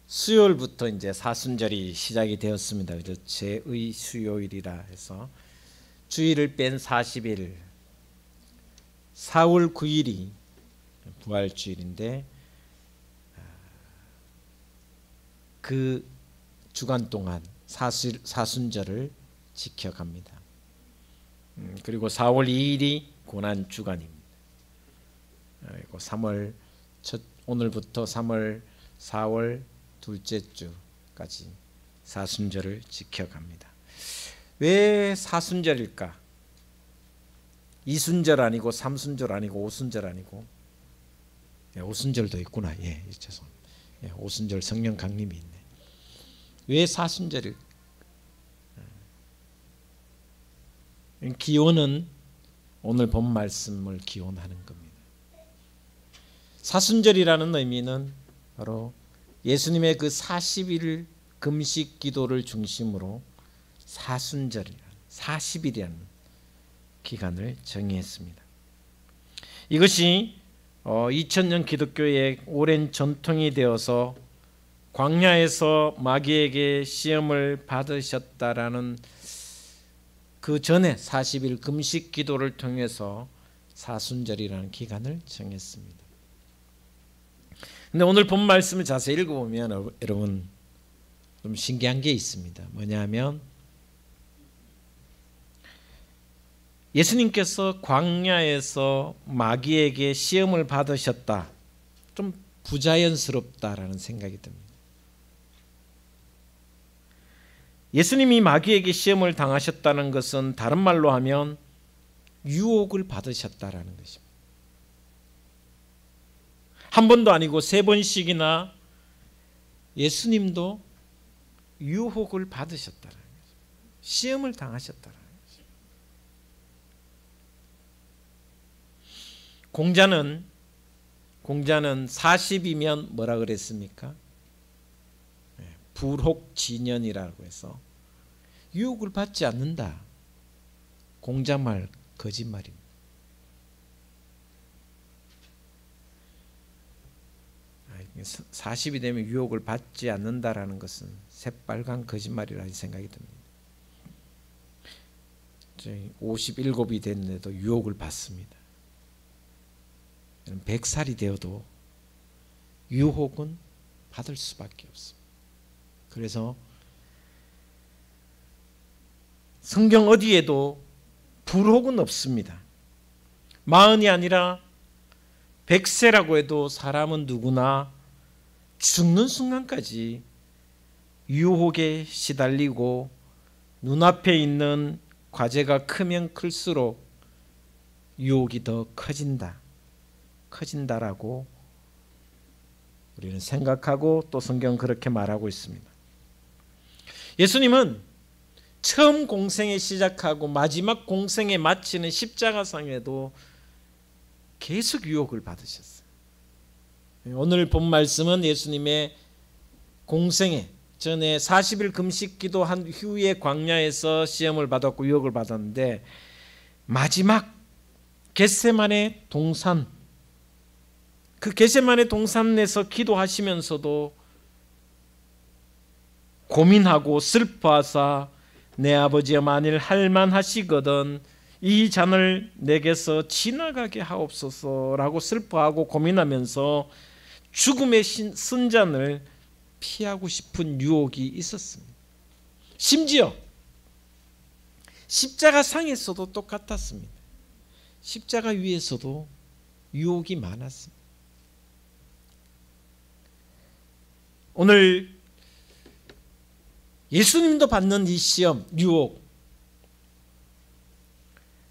수요일부터 이제 사순절이 시작이 되었습니다. 그래서 제의 수요일이라 해서 주일을 뺀 40일, 4월 9일이 부활주일인데 그 주간 동안 사순절을 지켜갑니다. 그리고 4월 2일이 고난주간입니다. 그리고 오늘부터 3월, 4월 둘째 주까지 사순절을 지켜갑니다. 왜 사순절일까? 이순절 아니고 삼순절 아니고 오순절 아니고 오순절도 있구나. 죄송합니다. 오순절 성령 강림이 있네. 왜 사순절일까? 기원은 오늘 본 말씀을 기원하는 겁니다. 사순절이라는 의미는 바로 예수님의 그 40일 금식 기도를 중심으로 사순절이라는 40일이라는 기간을 정의했습니다. 이것이 2000년 기독교의 오랜 전통이 되어서 광야에서 마귀에게 시험을 받으셨다라는 그 전에 40일 금식 기도를 통해서 사순절이라는 기간을 정했습니다. 근데 오늘 본 말씀을 자세히 읽어보면 여러분 좀 신기한 게 있습니다. 뭐냐면 예수님께서 광야에서 마귀에게 시험을 받으셨다. 좀 부자연스럽다라는 생각이 듭니다. 예수님이 마귀에게 시험을 당하셨다는 것은 다른 말로 하면 유혹을 받으셨다라는 것입니다. 한 번도 아니고 3번씩이나 예수님도 유혹을 받으셨다라는 거죠. 시험을 당하셨다라는 거죠. 공자는 40이면 뭐라 그랬습니까? 불혹진연이라고 해서 유혹을 받지 않는다. 공자말 거짓말입니다. 40이 되면 유혹을 받지 않는다라는 것은 새빨간 거짓말이라는 생각이 듭니다. 57이 됐는데도 유혹을 받습니다. 100살이 되어도 유혹은 받을 수밖에 없습니다. 그래서 성경 어디에도 불혹은 없습니다. 40이 아니라 100세라고 해도 사람은 누구나 죽는 순간까지 유혹에 시달리고 눈앞에 있는 과제가 크면 클수록 유혹이 더 커진다라고 우리는 생각하고 또 성경은 그렇게 말하고 있습니다. 예수님은 처음 공생에 시작하고 마지막 공생에 마치는 십자가상에도 계속 유혹을 받으셨어요. 오늘 본 말씀은 예수님의 공생에 전에 40일 금식 기도한 후에 광야에서 시험을 받았고 유혹을 받았는데 마지막 겟세마네 동산, 그 겟세마네 동산에서 기도하시면서도 고민하고 슬퍼하사 내 아버지여 만일 할만하시거든 이 잔을 내게서 지나가게 하옵소서라고 슬퍼하고 고민하면서 죽음의 순잔을 피하고 싶은 유혹이 있었습니다. 심지어 십자가 상에서도 똑같았습니다. 십자가 위에서도 유혹이 많았습니다. 오늘 예수님도 받는 이 시험, 유혹,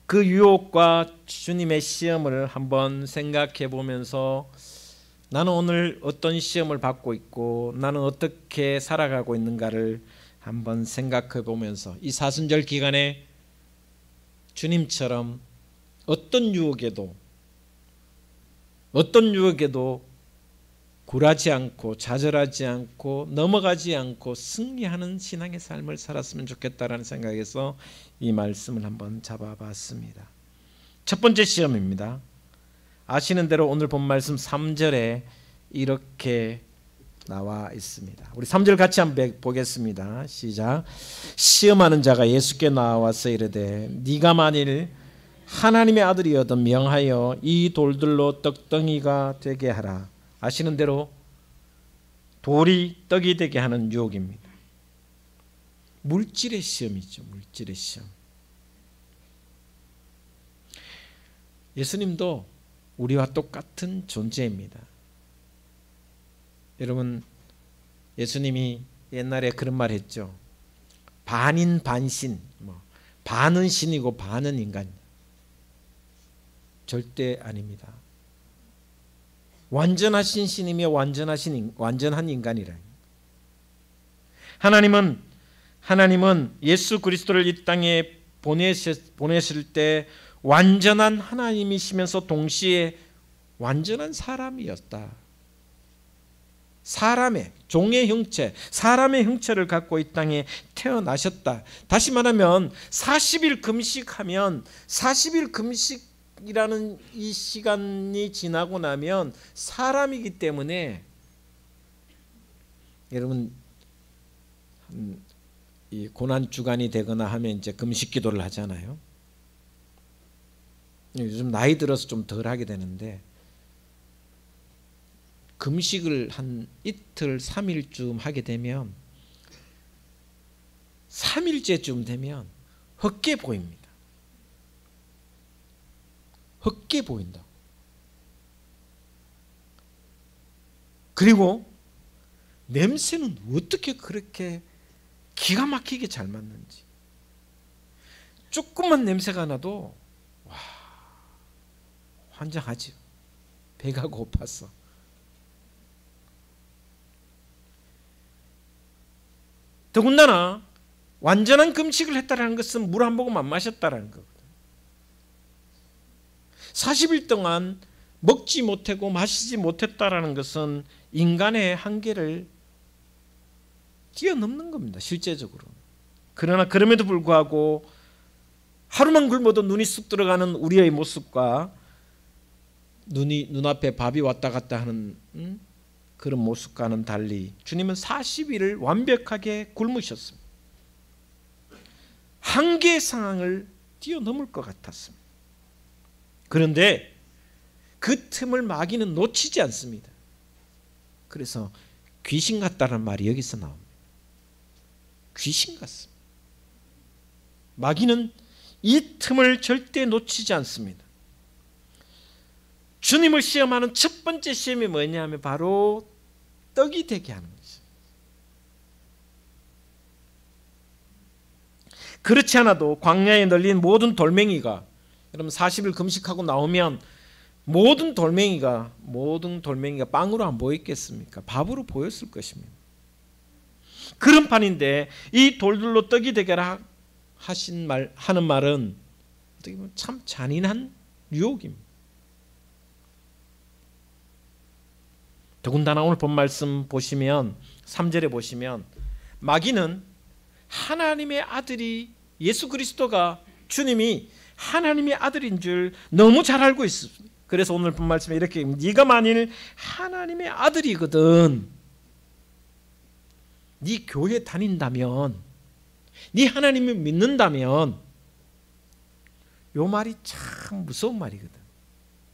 그 유혹과 주님의 시험을 한번 생각해 보면서 나는 오늘 어떤 시험을 받고 있고 나는 어떻게 살아가고 있는가를 한번 생각해 보면서 이 사순절 기간에 주님처럼 어떤 유혹에도 굴하지 않고 좌절하지 않고 넘어가지 않고 승리하는 신앙의 삶을 살았으면 좋겠다라는 생각에서 이 말씀을 한번 잡아봤습니다. 첫 번째 시험입니다. 아시는 대로 오늘 본 말씀 3절에 이렇게 나와 있습니다. 우리 3절 같이 한번 보겠습니다. 시작. 시험하는 자가 예수께 나와서 이르되 네가 만일 하나님의 아들이어든 명하여 이 돌들로 떡덩이가 되게 하라. 아시는 대로 돌이 떡이 되게 하는 유혹입니다. 물질의 시험이죠. 물질의 시험. 예수님도 우리와 똑같은 존재입니다. 여러분, 예수님이 옛날에 그런 말 했죠. 반인 반신, 반은 신이고 반은 인간. 절대 아닙니다. 완전하신 신이며 완전한 인간이라. 하나님은 예수 그리스도를 이 땅에 보내실 때 완전한 하나님이시면서 동시에 완전한 사람이었다. 사람의 종의 형체, 사람의 형체를 갖고 이 땅에 태어나셨다. 다시 말하면 40일 금식하면 40일 금식이라는 이 시간이 지나고 나면 사람이기 때문에 여러분 이 고난 주간이 되거나 하면 이제 금식 기도를 하잖아요. 요즘 나이 들어서 좀 덜 하게 되는데 금식을 한 이틀 3일쯤 하게 되면 3일째쯤 되면 헛게 보입니다. 헛게 보인다. 그리고 냄새는 어떻게 그렇게 기가 막히게 잘 맡는지. 조금만 냄새가 나도 와, 환장하죠. 배가 고파서. 더군다나 완전한 금식을 했다는 것은 물 한 모금 안 마셨다는 거거든. 40일 동안 먹지 못하고 마시지 못했다는 것은 인간의 한계를 뛰어넘는 겁니다. 실제적으로. 그러나 그럼에도 불구하고 하루만 굶어도 눈이 쑥 들어가는 우리의 모습과 눈앞에 밥이 왔다 갔다 하는 그런 모습과는 달리 주님은 40일을 완벽하게 굶으셨습니다. 한계 상황을 뛰어넘을 것 같았습니다. 그런데 그 틈을 마귀는 놓치지 않습니다. 그래서 귀신 같다는 말이 여기서 나옵니다. 귀신 같습니다. 마귀는 이 틈을 절대 놓치지 않습니다. 주님을 시험하는 첫 번째 시험이 뭐냐면 바로 떡이 되게 하는 것입니다. 그렇지 않아도 광야에 널린 모든 돌멩이가, 여러분 40일 금식하고 나오면 모든 돌멩이가 빵으로 안 보였겠습니까? 밥으로 보였을 것입니다. 그런 판인데 이 돌들로 떡이 되게 하는 말은 어떻게 보면 참 잔인한 유혹입니다. 더군다나 오늘 본 말씀 보시면 3절에 보시면 마귀는 하나님의 아들이 예수 그리스도가 주님이 하나님의 아들인 줄 너무 잘 알고 있습니다. 그래서 오늘 본 말씀에 이렇게 네가 만일 하나님의 아들이거든 네 교회 다닌다면 네 하나님을 믿는다면 요 말이 참 무서운 말이거든.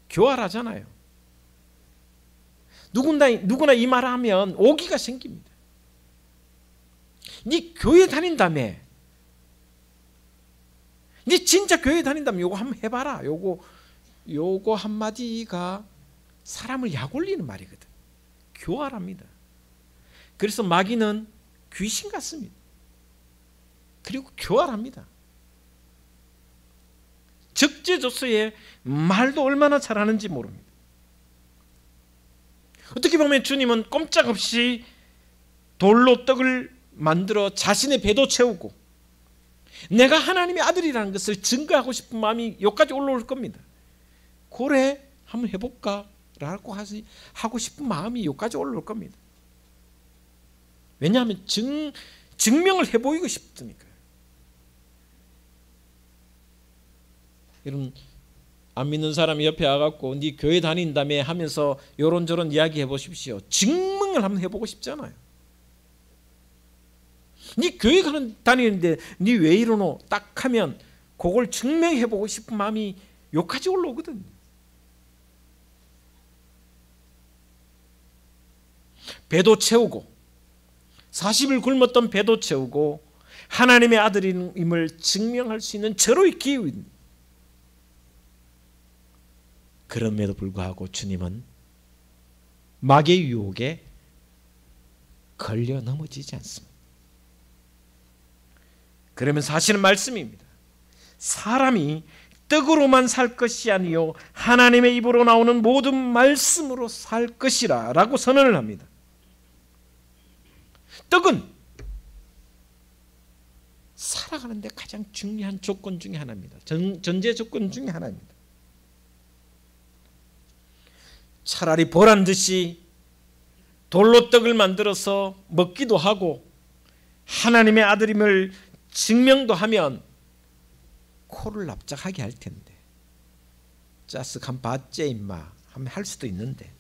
교활하잖아요. 누구나 이 말을 하면 오기가 생깁니다. 네 교회 다닌다며, 네 진짜 교회 다닌다면 요거 한번 해봐라. 요거 한마디가 사람을 약올리는 말이거든. 교활합니다. 그래서 마귀는 귀신 같습니다. 그리고 교활합니다. 적재조소에 말도 얼마나 잘하는지 모릅니다. 어떻게 보면 주님은 꼼짝없이 돌로 떡을 만들어 자신의 배도 채우고 내가 하나님의 아들이라는 것을 증거하고 싶은 마음이 여기까지 올라올 겁니다. 그래 한번 해볼까? 라고 하고 싶은 마음이 여기까지 올라올 겁니다. 왜냐하면 증명을 해보이고 싶으니까요. 여러분 안 믿는 사람이 옆에 와갖고 네 교회 다닌다며 하면서 요런저런 이야기 해보십시오. 증명을 한번 해보고 싶잖아요. 네 교회 다니는데 네 왜 이러노? 딱 하면 그걸 증명해보고 싶은 마음이 욕까지 올라오거든요. 배도 채우고 40일 굶었던 배도 채우고 하나님의 아들임을 증명할 수 있는 절호의 기회입니다. 그럼에도 불구하고 주님은 마귀의 유혹에 걸려 넘어지지 않습니다. 그러면서 하시는 말씀입니다. 사람이 떡으로만 살 것이 아니요 하나님의 입으로 나오는 모든 말씀으로 살 것이라 라고 선언을 합니다. 떡은 살아가는 데 가장 중요한 조건 중에 하나입니다. 전제 조건 중에 하나입니다. 차라리 보란 듯이 돌로 떡을 만들어서 먹기도 하고 하나님의 아들임을 증명도 하면 코를 납작하게 할 텐데 짜쓱한 봤제 임마 하면 할 수도 있는데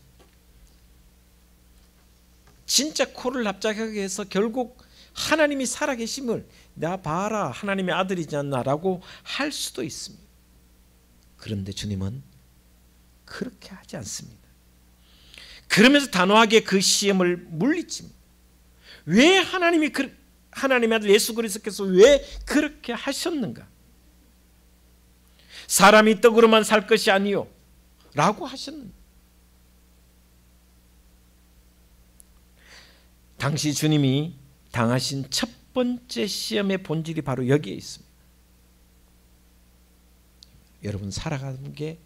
진짜 코를 납작하게 해서 결국 하나님이 살아계심을 나 봐라 하나님의 아들이지 않나라고 할 수도 있습니다. 그런데 주님은 그렇게 하지 않습니다. 그러면서 단호하게 그 시험을 물리칩니다. 왜 하나님의 아들 예수 그리스도께서 왜 그렇게 하셨는가? 사람이 떡으로만 살 것이 아니요 라고 하셨는가? 당시 주님이 당하신 첫 번째 시험의 본질이 바로 여기에 있습니다. 여러분 살아가는 게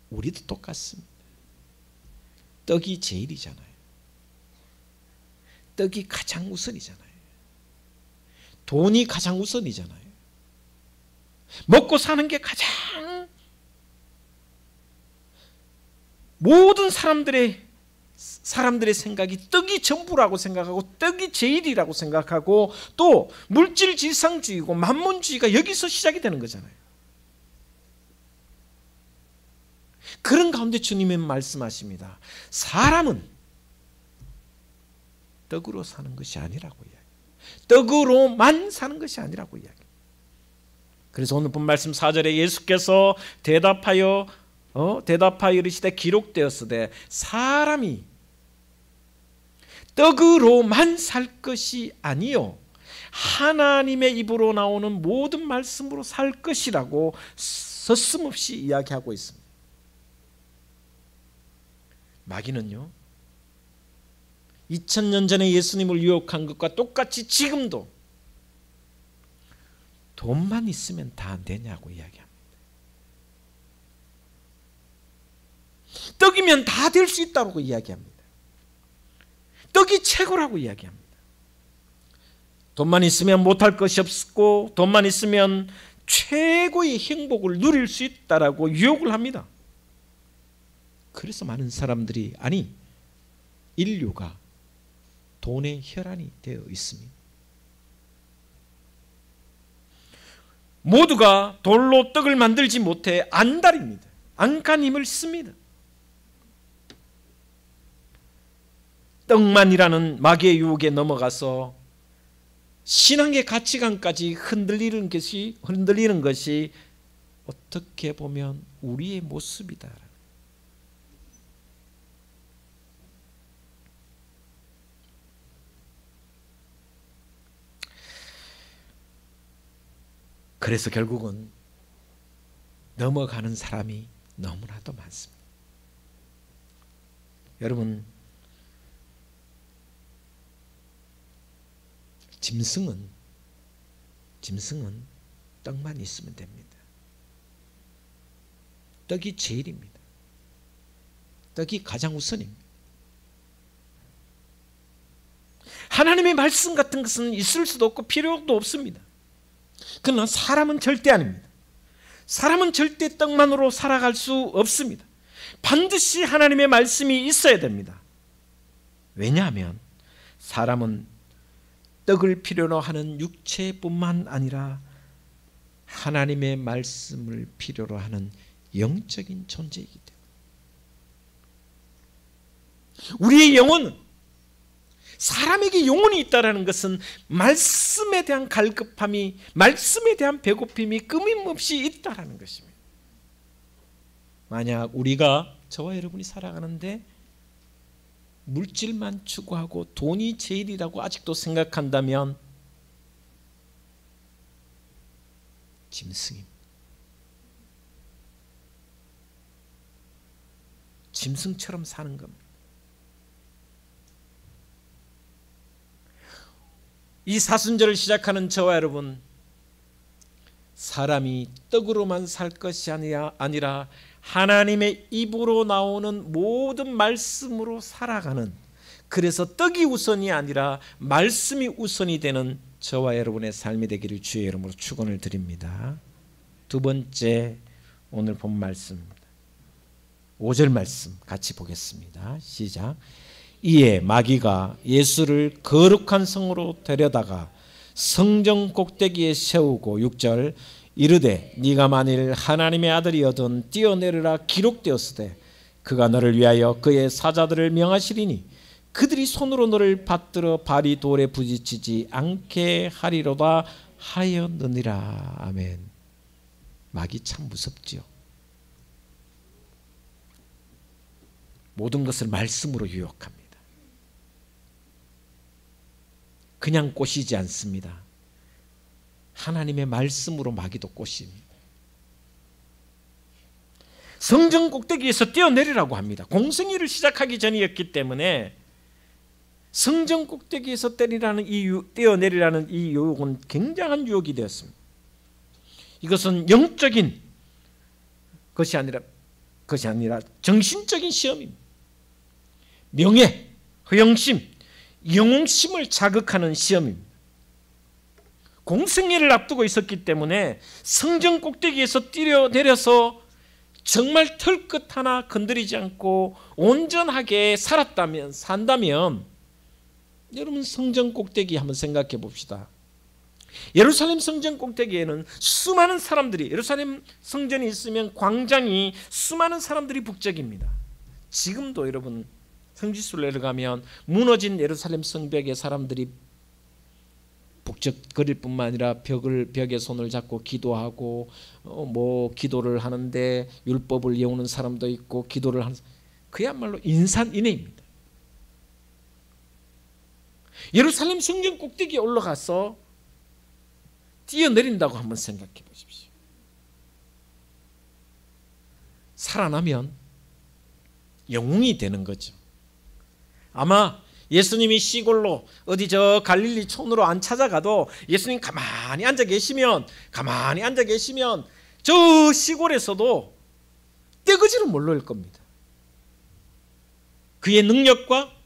우리도 똑같습니다. 떡이 제일이잖아요. 떡이 가장 우선이잖아요. 돈이 가장 우선이잖아요. 먹고 사는 게 가장 모든 사람들의 생각이 떡이 전부라고 생각하고 떡이 제일이라고 생각하고 또 물질지상주의고 만몬주의가 여기서 시작이 되는 거잖아요. 그런 가운데 주님은 말씀하십니다. 사람은 떡으로 사는 것이 아니라고 이야기해요. 떡으로만 사는 것이 아니라고 이야기해요. 그래서 오늘 본 말씀 4절에 예수께서 대답하여 이르시되 기록되었으되 사람이 떡으로만 살 것이 아니요 하나님의 입으로 나오는 모든 말씀으로 살 것이라고 서슴없이 이야기하고 있습니다. 마귀는요 2000년 전에 예수님을 유혹한 것과 똑같이 지금도 돈만 있으면 다 되냐고 이야기합니다. 떡이면 다 될 수 있다고 이야기합니다. 떡이 최고라고 이야기합니다. 돈만 있으면 못할 것이 없고 돈만 있으면 최고의 행복을 누릴 수 있다라고 유혹을 합니다. 그래서 많은 사람들이 인류가 돈의 혈안이 되어 있습니다. 모두가 돌로 떡을 만들지 못해 안달입니다. 안간 힘을 씁니다. 떡만이라는 마귀의 유혹에 넘어가서 신앙의 가치관까지 흔들리는 것이 어떻게 보면 우리의 모습이다. 그래서 결국은 넘어가는 사람이 너무나도 많습니다. 여러분, 짐승은 떡만 있으면 됩니다. 떡이 제일입니다. 떡이 가장 우선입니다. 하나님의 말씀 같은 것은 있을 수도 없고 필요도 없습니다. 그러나 사람은 절대 아닙니다. 사람은 절대 떡만으로 살아갈 수 없습니다. 반드시 하나님의 말씀이 있어야 됩니다. 왜냐하면 사람은 떡을 필요로 하는 육체뿐만 아니라 하나님의 말씀을 필요로 하는 영적인 존재이기 때문에 우리의 영혼은, 사람에게 영혼이 있다는 것은 말씀에 대한 갈급함이, 말씀에 대한 배고픔이 끊임없이 있다는 것입니다. 만약 우리가, 저와 여러분이 살아가는데 물질만 추구하고 돈이 제일이라고 아직도 생각한다면 짐승입니다. 짐승처럼 사는 겁니다. 이 사순절을 시작하는 저와 여러분, 사람이 떡으로만 살 것이 아니라 하나님의 입으로 나오는 모든 말씀으로 살아가는, 그래서 떡이 우선이 아니라 말씀이 우선이 되는 저와 여러분의 삶이 되기를 주의 이름으로 축원을 드립니다. 두 번째, 오늘 본 말씀입니다. 5절 말씀 같이 보겠습니다. 시작. 이에 마귀가 예수를 거룩한 성으로 데려다가 성전 꼭대기에 세우고 6절 이르되 네가 만일 하나님의 아들이거든 뛰어내리라 기록되었으되 그가 너를 위하여 그의 사자들을 명하시리니 그들이 손으로 너를 받들어 발이 돌에 부딪히지 않게 하리로다 하였느니라. 아멘. 마귀 참 무섭지요. 모든 것을 말씀으로 유혹합니다. 그냥 꼬시지 않습니다. 하나님의 말씀으로 마귀도 꼬십니다. 성전 꼭대기에서 뛰어내리라고 합니다. 공생애를 시작하기 전이었기 때문에 성전 꼭대기에서 뛰어내리라는 이 유혹은 굉장한 유혹이 되었습니다. 이것은 영적인 것이 아니라 정신적인 시험입니다. 명예, 허영심, 영웅심을 자극하는 시험입니다. 공생애를 앞두고 있었기 때문에 성전 꼭대기에서 뛰어내려서 정말 털끝 하나 건드리지 않고 온전하게 산다면 여러분, 성전 꼭대기 한번 생각해 봅시다. 예루살렘 성전 꼭대기에는 수많은 사람들이, 예루살렘 성전이 있으면 광장이 수많은 사람들이 북적입니다. 지금도 여러분 성지순례를 내려가면 무너진 예루살렘 성벽에 사람들이 북적거릴 뿐만 아니라 벽에 손을 잡고 기도하고 기도를 하는데 율법을 외우는 사람도 있고 기도를 하는, 그야말로 인산인해입니다. 예루살렘 성전 꼭대기에 올라가서 뛰어내린다고 한번 생각해 보십시오. 살아나면 영웅이 되는 거죠. 아마 예수님이 시골로 어디 저 갈릴리 촌으로 안 찾아가도 예수님 가만히 앉아 계시면 저 시골에서도 떼거지로 몰려올 겁니다. 그의 능력과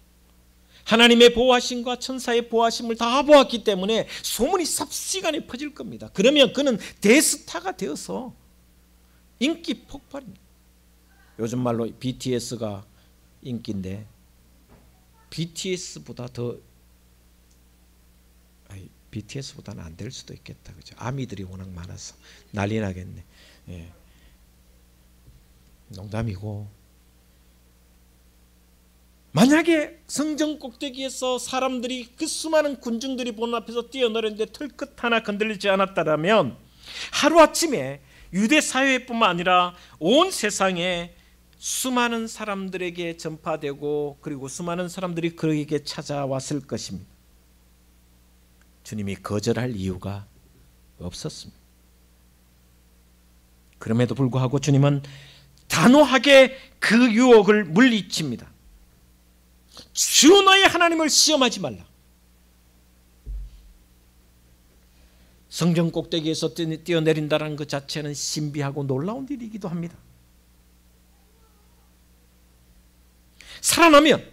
하나님의 보호하심과 천사의 보호하심을 다 보았기 때문에 소문이 삽시간에 퍼질 겁니다. 그러면 그는 대스타가 되어서 인기 폭발입니다. 요즘 말로 BTS가 인기인데 BTS보다는 안 될 수도 있겠다. 그죠? 아미들이 워낙 많아서 난리 나겠네. 예. 농담이고, 만약에 성전 꼭대기에서 사람들이, 그 수많은 군중들이 보는 앞에서 뛰어내렸는데 털끝 하나 건들리지 않았다면 하루아침에 유대 사회뿐만 아니라 온 세상에 수많은 사람들에게 전파되고 그리고 수많은 사람들이 그에게 찾아왔을 것입니다. 주님이 거절할 이유가 없었습니다. 그럼에도 불구하고 주님은 단호하게 그 유혹을 물리칩니다. 주 너의 하나님을 시험하지 말라. 성전 꼭대기에서 뛰어내린다는 것 자체는 신비하고 놀라운 일이기도 합니다. 살아나면,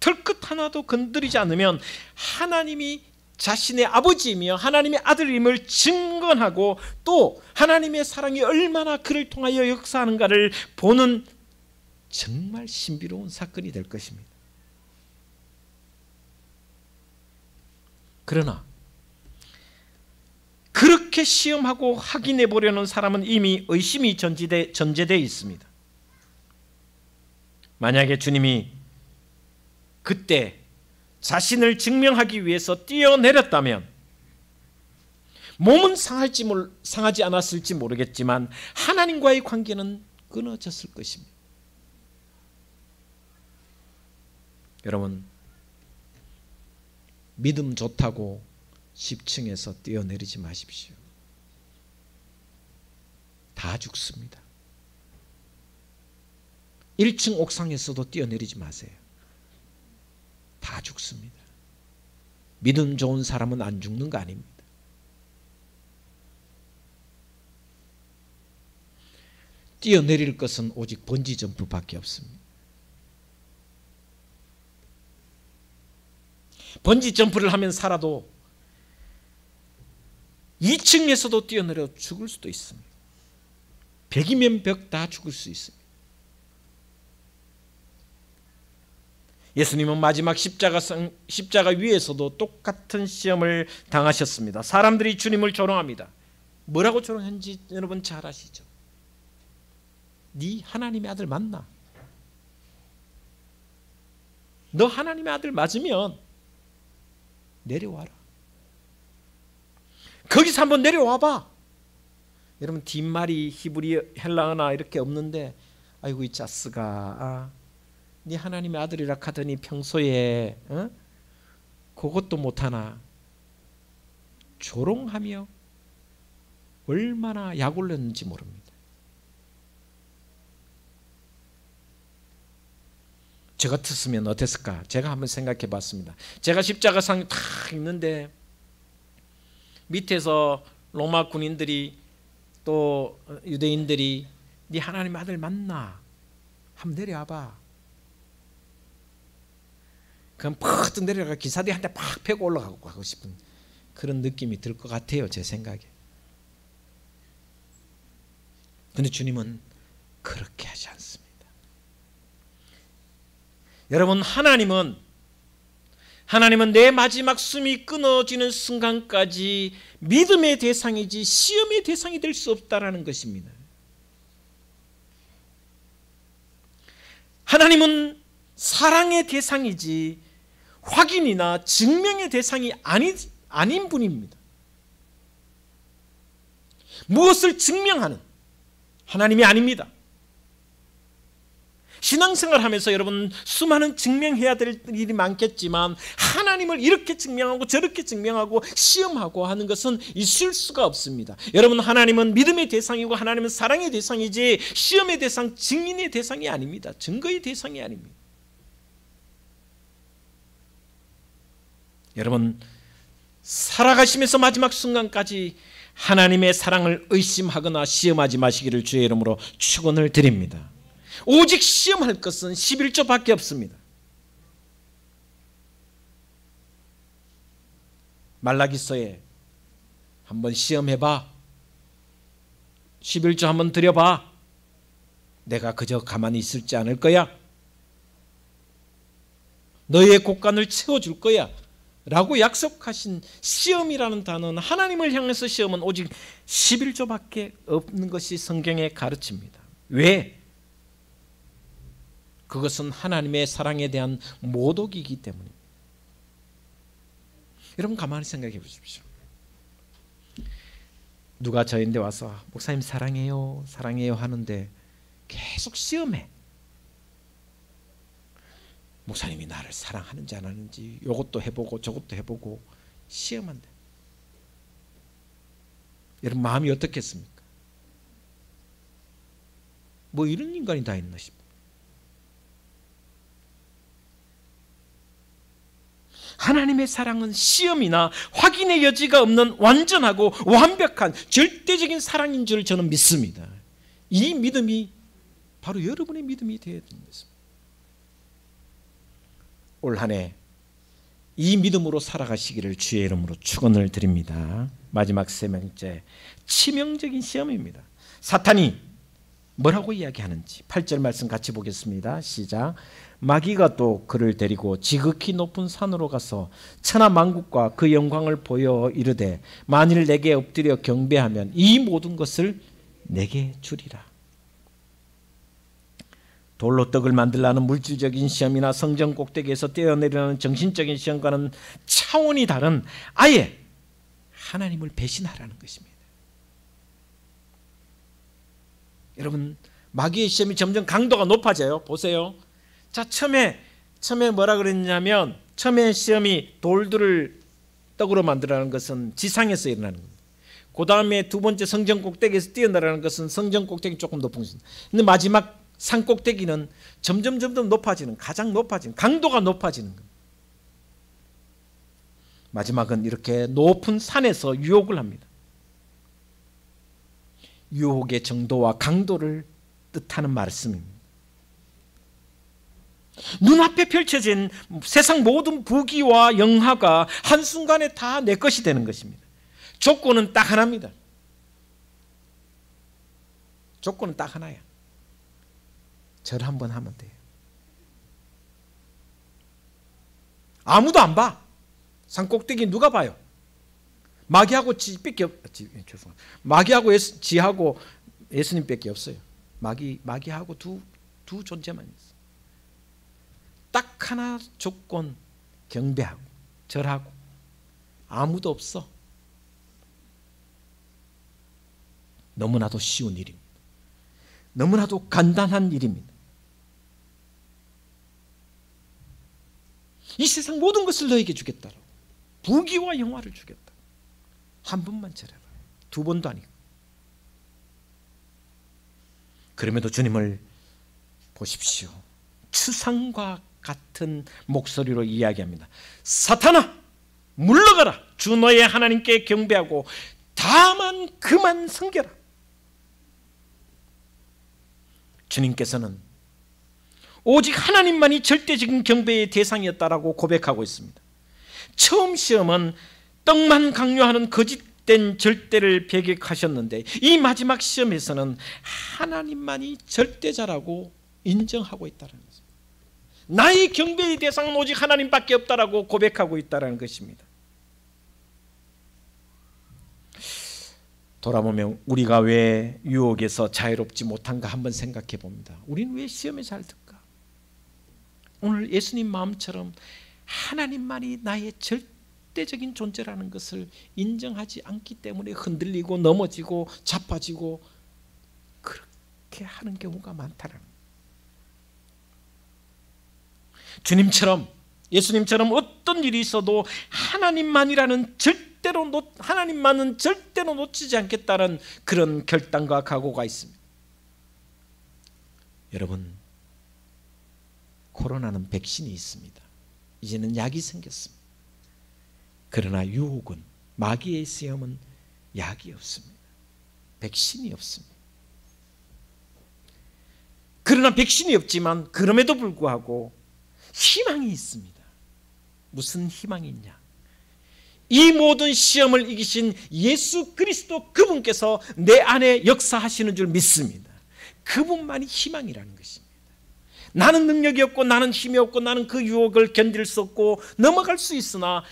털끝 하나도 건드리지 않으면 하나님이 자신의 아버지이며 하나님의 아들임을 증언하고 또 하나님의 사랑이 얼마나 그를 통하여 역사하는가를 보는 정말 신비로운 사건이 될 것입니다. 그러나 그렇게 그렇게 시험하고 확인해 보려는 사람은 이미 의심이 전제되어 있습니다. 만약에 주님이 그때 자신을 증명하기 위해서 뛰어내렸다면 몸은 상하지 않았을지 모르겠지만 하나님과의 관계는 끊어졌을 것입니다. 여러분, 믿음 좋다고 10층에서 뛰어내리지 마십시오. 다 죽습니다. 1층 옥상에서도 뛰어내리지 마세요. 다 죽습니다. 믿음 좋은 사람은 안 죽는 거 아닙니다. 뛰어내릴 것은 오직 번지 점프밖에 없습니다. 번지 점프를 하면 살아도 2층에서도 뛰어내려 죽을 수도 있습니다. 100이면 100 다 죽을 수 있습니다. 예수님은 마지막 십자가 위에서도 똑같은 시험을 당하셨습니다. 사람들이 주님을 조롱합니다. 뭐라고 조롱했는지 여러분 잘 아시죠? 네 하나님의 아들 맞나? 너 하나님의 아들 맞으면 내려와라. 거기서 한번 내려와봐. 여러분 뒷말이 히브리 헬라어나 이렇게 없는데 아이고 이 자스가 네 하나님의 아들이라 하더니 평소에 그것도 못하나. 조롱하며 얼마나 약 올렸는지 모릅니다. 저 같았으면 어땠을까? 제가 한번 생각해 봤습니다. 제가 십자가상에 탁 있는데 밑에서 로마 군인들이 또 유대인들이 네 하나님 아들 맞나? 한번 내려와봐. 그럼 팍 내려가 기사들한테 팍 패고 올라가고 하고 싶은 그런 느낌이 들 것 같아요. 제 생각에. 그런데 주님은 그렇게 하지 않습니다. 여러분 하나님은 내 마지막 숨이 끊어지는 순간까지 믿음의 대상이지 시험의 대상이 될 수 없다라는 것입니다. 하나님은 사랑의 대상이지 확인이나 증명의 대상이 아닌 분입니다. 무엇을 증명하는 하나님이 아닙니다. 신앙생활하면서 여러분 수많은 증명해야 될 일이 많겠지만 하나님을 이렇게 증명하고 저렇게 증명하고 시험하고 하는 것은 있을 수가 없습니다. 여러분 하나님은 믿음의 대상이고 하나님은 사랑의 대상이지 시험의 대상, 증인의 대상이 아닙니다. 증거의 대상이 아닙니다. 여러분 살아가시면서 마지막 순간까지 하나님의 사랑을 의심하거나 시험하지 마시기를 주의 이름으로 축원을 드립니다. 오직 시험할 것은 11조밖에 없습니다. 말라기서에 한번 시험해봐. 11조 한번 드려봐. 내가 그저 가만히 있을지 않을 거야. 너의 곳간을 채워줄 거야 라고 약속하신 시험이라는 단어는 하나님을 향해서 시험은 오직 11조밖에 없는 것이 성경에 가르칩니다. 왜? 그것은 하나님의 사랑에 대한 모독이기 때문입니다. 여러분 가만히 생각해 보십시오. 누가 저인데 와서 목사님 사랑해요 사랑해요 하는데 계속 시험해. 목사님이 나를 사랑하는지 안 하는지 이것도 해보고 저것도 해보고 시험한대. 여러분 마음이 어떻겠습니까? 뭐 이런 인간이 다 있나 싶어요. 하나님의 사랑은 시험이나 확인의 여지가 없는 완전하고 완벽한 절대적인 사랑인 줄 저는 믿습니다. 이 믿음이 바로 여러분의 믿음이 되어야 되는 것입니다. 올 한 해 이 믿음으로 살아가시기를 주의 이름으로 축원을 드립니다. 마지막 세 번째 치명적인 시험입니다. 사탄이 뭐라고 이야기하는지 8절 말씀 같이 보겠습니다. 시작. 마귀가 또 그를 데리고 지극히 높은 산으로 가서 천하 만국과 그 영광을 보여 이르되 만일 내게 엎드려 경배하면 이 모든 것을 내게 주리라. 돌로 떡을 만들라는 물질적인 시험이나 성전 꼭대기에서 뛰어내리는 정신적인 시험과는 차원이 다른 아예 하나님을 배신하라는 것입니다. 여러분, 마귀의 시험이 점점 강도가 높아져요. 보세요. 자, 처음에 뭐라 그랬냐면, 처음에 시험이 돌들을 떡으로 만들라는 것은 지상에서 일어나는 겁니다. 그 다음에 두 번째 성전 꼭대기에서 뛰어내리는 것은 성전 꼭대기 조금 높은 것입니다. 근데 마지막 산 꼭대기는 점점 높아지는, 가장 높아지는, 강도가 높아지는 겁니다. 마지막은 이렇게 높은 산에서 유혹을 합니다. 유혹의 정도와 강도를 뜻하는 말씀입니다. 눈앞에 펼쳐진 세상 모든 부귀와 영화가 한순간에 다 내 것이 되는 것입니다. 조건은 딱 하나입니다. 조건은 딱 하나야. 절 한번 하면 돼요. 아무도 안 봐. 산꼭대기 누가 봐요? 마귀하고 마귀하고 지하고 예수님밖에 없어요. 마귀하고 두 존재만 있어요. 딱 하나 조건, 경배하고 절하고. 아무도 없어. 너무나도 쉬운 일입니다. 너무나도 간단한 일입니다. 이 세상 모든 것을 너에게 주겠다. 부귀와 영화를 주겠다. 한 번만 절해라. 두 번도 아니고. 그럼에도 주님을 보십시오. 추상과 같은 목소리로 이야기합니다. 사탄아, 물러가라. 주 너의 하나님께 경배하고 다만 그만 섬겨라. 주님께서는 오직 하나님만이 절대적인 경배의 대상이었다라고 고백하고 있습니다. 처음 시험은 떡만 강요하는 거짓된 절대를 배격하셨는데 이 마지막 시험에서는 하나님만이 절대자라고 인정하고 있다는 것입니다. 나의 경배의 대상은 오직 하나님밖에 없다라고 고백하고 있다는 것입니다. 돌아보면 우리가 왜 유혹에서 자유롭지 못한가 한번 생각해 봅니다. 우리는 왜 시험에 잘 들까? 오늘 예수님 마음처럼 하나님만이 나의 절대적인 존재라는 것을 인정하지 않기 때문에 흔들리고 넘어지고 자빠지고 그렇게 하는 경우가 많다는 거예요. 주님처럼, 예수님처럼 어떤 일이 있어도 하나님만이라는 하나님만은 절대로 놓치지 않겠다는 그런 결단과 각오가 있습니다. 여러분, 코로나는 백신이 있습니다. 이제는 약이 생겼습니다. 그러나 유혹은, 마귀의 시험은 약이 없습니다. 백신이 없습니다. 그러나 백신이 없지만 그럼에도 불구하고 희망이 있습니다. 무슨 희망이 있냐? 이 모든 시험을 이기신 예수 그리스도 그분께서 내 안에 역사하시는 줄 믿습니다. 그분만이 희망이라는 것입니다. 나는 능력이 없고 나는 힘이 없고 나는 그 유혹을 견딜 수 없고 넘어갈 수 있으나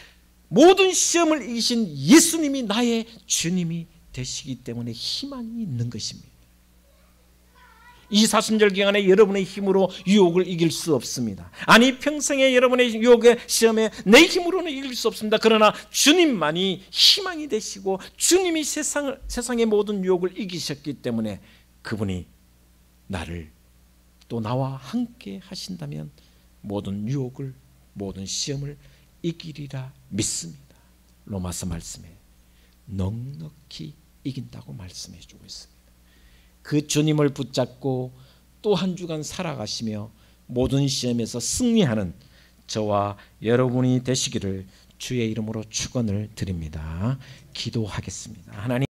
모든 시험을 이기신 예수님이 나의 주님이 되시기 때문에 희망이 있는 것입니다. 이 사순절 기간에 여러분의 힘으로 유혹을 이길 수 없습니다. 아니, 평생에 여러분의 유혹의 시험에 내 힘으로는 이길 수 없습니다. 그러나 주님만이 희망이 되시고 주님이 세상의 모든 유혹을 이기셨기 때문에 그분이 나를 또 나와 함께 하신다면 모든 유혹을, 모든 시험을 이기리라 믿습니다. 로마서 말씀에 넉넉히 이긴다고 말씀해 주고 있습니다. 그 주님을 붙잡고 또 한 주간 살아가시며 모든 시험에서 승리하는 저와 여러분이 되시기를 주의 이름으로 축원을 드립니다. 기도하겠습니다. 하나님,